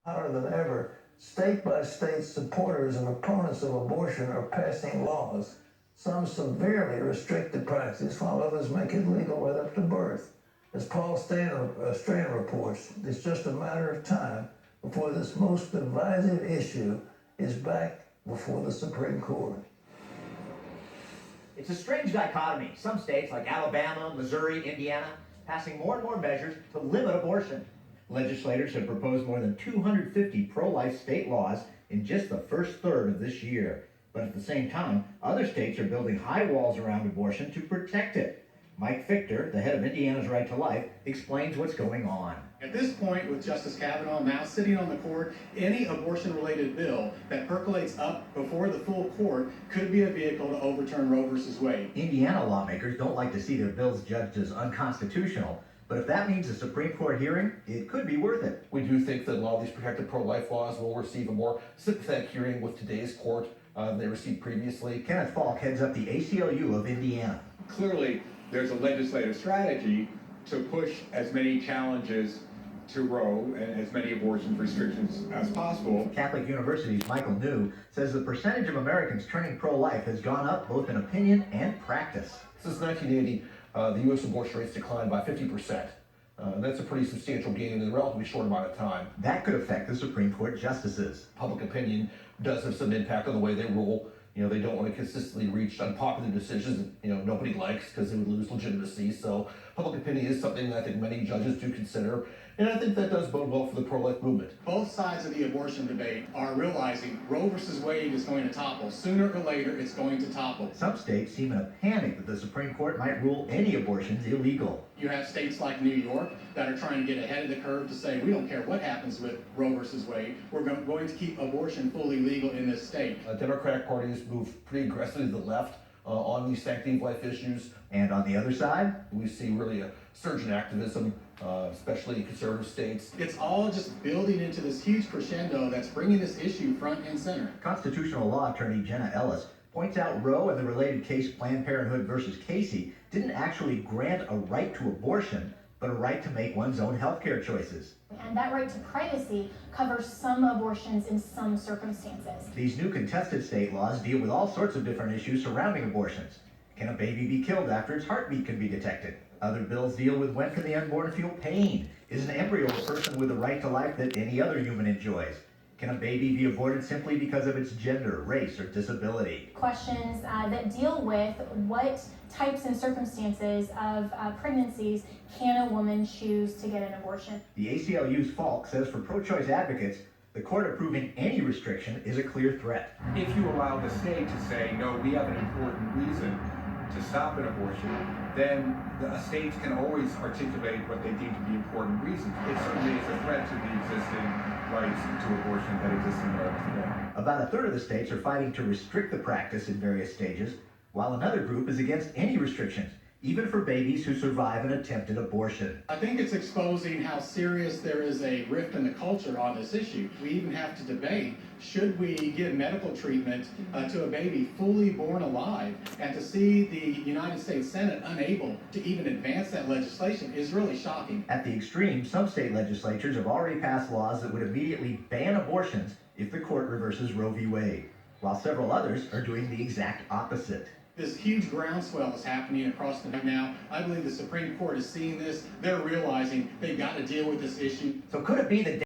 Hotter than ever, state by state supporters and opponents of abortion are passing laws. Some severely restrict the practice, while others make it legal right up to birth. As Paul Strahan reports, it's just a matter of time before this most divisive issue is back before the Supreme Court. It's a strange dichotomy. Some states like Alabama, Missouri, Indiana, passing more and more measures to limit abortion. Legislators have proposed more than 250 pro-life state laws in just the first third of this year. But at the same time, other states are building high walls around abortion to protect it. Mike Fichter, the head of Indiana's Right to Life, explains what's going on. At this point, with Justice Kavanaugh now sitting on the court, any abortion-related bill that percolates up before the full court could be a vehicle to overturn Roe v. Wade. Indiana lawmakers don't like to see their bills judged as unconstitutional, but if that means a Supreme Court hearing, it could be worth it. We do think that a lot of these protected pro-life laws will receive a more sympathetic hearing with today's court than they received previously. Kenneth Falk heads up the ACLU of Indiana. Clearly, there's a legislative strategy to push as many challenges to Roe and as many abortion restrictions as possible. Catholic University's Michael New says the percentage of Americans turning pro-life has gone up both in opinion and practice. Since 1980, the U.S. abortion rates declined by 50%. That's a pretty substantial gain in a relatively short amount of time. That could affect the Supreme Court justices. Public opinion does have some impact on the way they rule. They don't want to consistently reach unpopular decisions that, nobody likes because they would lose legitimacy. So public opinion is something that I think many judges do consider. And I think that does bode well for the pro-life movement. Both sides of the abortion debate are realizing Roe v. Wade is going to topple. Sooner or later, it's going to topple. Some states seem in a panic that the Supreme Court might rule any abortions illegal. You have states like New York that are trying to get ahead of the curve to say, we don't care what happens with Roe v. Wade. We're going to keep abortion fully legal in this state. Democratic parties move pretty aggressively to the left on these sanctity of life issues. And on the other side, we see really a surge in activism, especially in conservative states. It's all just building into this huge crescendo that's bringing this issue front and center. Constitutional law attorney Jenna Ellis points out Roe and the related case Planned Parenthood versus Casey didn't actually grant a right to abortion, but a right to make one's own healthcare choices. And that right to privacy covers some abortions in some circumstances. These new contested state laws deal with all sorts of different issues surrounding abortions. Can a baby be killed after its heartbeat can be detected? Other bills deal with when can the unborn feel pain? Is an embryo a person with the right to life that any other human enjoys? Can a baby be aborted simply because of its gender, race, or disability? Questions that deal with what types and circumstances of pregnancies can a woman choose to get an abortion. The ACLU's Falk says for pro-choice advocates, the court approving any restriction is a clear threat. If you allow the state to say, no, we have an important reason to stop an abortion, then the states can always articulate what they deem to be important reasons. It certainly is a threat to the existing rights to abortion that exist in America today. About a third of the states are fighting to restrict the practice in various stages, while another group is against any restrictions, even for babies who survive an attempted abortion. I think it's exposing how serious there is a rift in the culture on this issue. We even have to debate, should we give medical treatment to a baby fully born alive? And to see the United States Senate unable to even advance that legislation is really shocking. At the extreme, some state legislatures have already passed laws that would immediately ban abortions if the court reverses Roe v. Wade, while several others are doing the exact opposite. This huge groundswell is happening across the country now. I believe the Supreme Court is seeing this. They're realizing they've got to deal with this issue. So could it be that